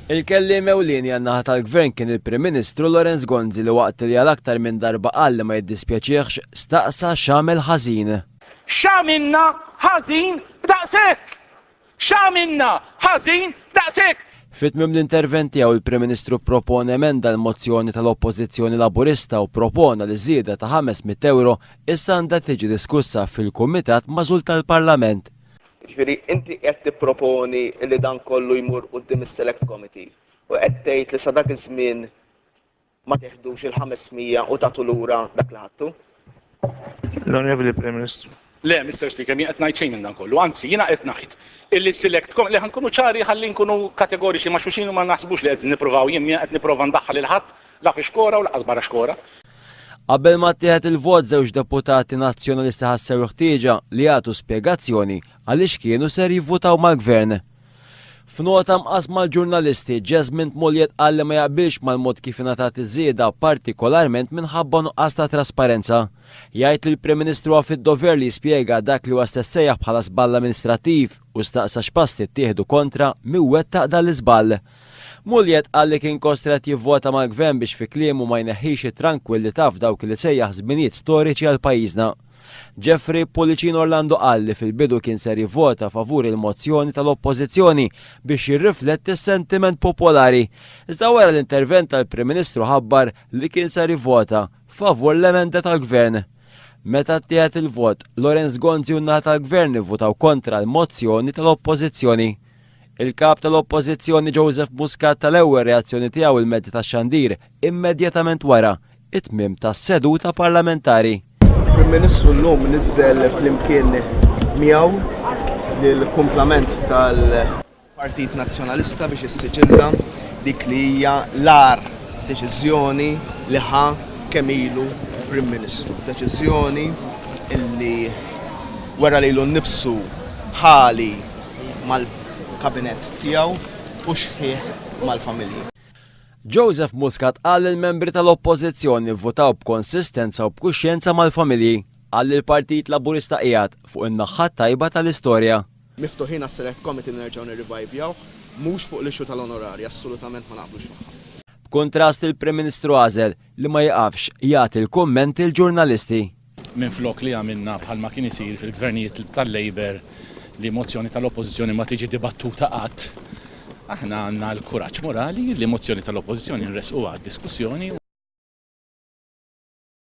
Il-kelliem ewlieni għan-naħa tal-Gvern kien il-Prim Ministru Lorenz Gonzi li waqt li għal aktar minn darba qal li ma jiddispjaċihx staqsa x'għamel ħażin. X'għamilna ħażin daqshekk? X'għamilna ħażin daqshekk? Fit-tmiem l-intervent tiegħu il-Prim Ministru propone emenda l-mozzjoni tal-Oppożizzjoni Laburista u propona li żieda ta' €500 issa għandha tiġi diskussa fil-Kumitat Magħżul tal-Parlament. Ġifieri inti qed tipproponi li dan kollu jmur quddiem is-Select Committee u qed tgħid li sa dak iż-żmien ma teħdux il-500 u tagħtu lura dak li ħadtu? L-Onorevoli Prim Ministru. Le, Mr. Speaker, jien qed ngħid xejn minn dan kollu. Anzi, jiena qed ngħid illi Select Committee li ħankunu ċari ħalli nkunu kategoriċi ma' xulxin u ma naħsbux li qed nippruvaw jien qed nipprova ndaħħal il ħadd la fi xkora u laqas barra xkora. Qabel ma ttieħed il-vot żewġ deputati nazzjonalisti ħassew ħtieġa li jagħtu spjegazzjoni għaliex kienu ser jivvutaw mal-Gvern. F'nota mqasma mal-ġurnalisti, Jasmine Mulliet qal li ma jaqbilx mal-mod kif ingħatat iż-żieda partikolarment minħabba nuqqas ta' trasparenza. Jgħid li l-Prim Ministru għaf id-dover li jispjega dak li huwa stessejjaħ bħala żball amministrattiv u staqsa x'passi ttieħdu kontra miwettaq dan l-iżball. Mulliet qal li kien kostret jivvota mal-Gvern biex fi kliemu ma jneħħix it-tranquillità f'dawk li sejjaħ żminijiet storiċi għal pajjiżna. Jeffrey Policino Orlando qal li fil-bidu kien ser jivvota favur il-mozzjoni tal-Oppożizzjoni biex jirrifletti s-sentiment popolari. Iżda wara l-intervent tal-Prim Ministru ħabbar li kien ser jivvota favur l-emenda tal-Gvern. Meta ttieħed il-vot, Lorenz Gonzi u n-naħa tal-Gvern ivvutaw kontra l-mozzjoni tal-Oppożizzjoni. Il-kap tal-Oppożizzjoni Joseph Muscat tal-ewwel reazzjoni tiegħu il-mezzi tax-xandir immedjatament wara it-tmiem tas-seduta parlamentari. Il-Prim Ministru llum niżżel flimkien miegħu lill-kumplament tal-Partit Nazzjonalista biex issiġilha dik li hija l-agħar deċiżjoni li ħa kemm ilu Prim Ministru. Deċiżjoni illi wara lilu nnifsu ħali mal-kabinet tiegħu u xħieħ mal-familji. Joseph Muscat qal li l-membri tal-Oppożizzjoni vvotaw b'konsistenza u b'kuxjenza mal-familji. Qal li l-Partit Laburista qiegħed fuq in-naħa tajba tal-istorja. Miftuħin għas-Select Committee nerġgħu nirrivajvjawh, mhux fuq l-ixxu tal-onorari, assolutament ma naqblux magħha. B'kontrast il-Prim Ministru għażel li ma jaqafx jagħti l-kummenti l-ġurnalisti. Minflok li għamilna bħalma kien isir fil-gvernijiet tal-Labor li mozzjoni tal-Oppożizzjoni ma tiġi dibattuta qatt. Aħna għandna l-kuraġġ morali li mozzjoni tal-Oppożizzjoni nresquha għad-diskussjoni.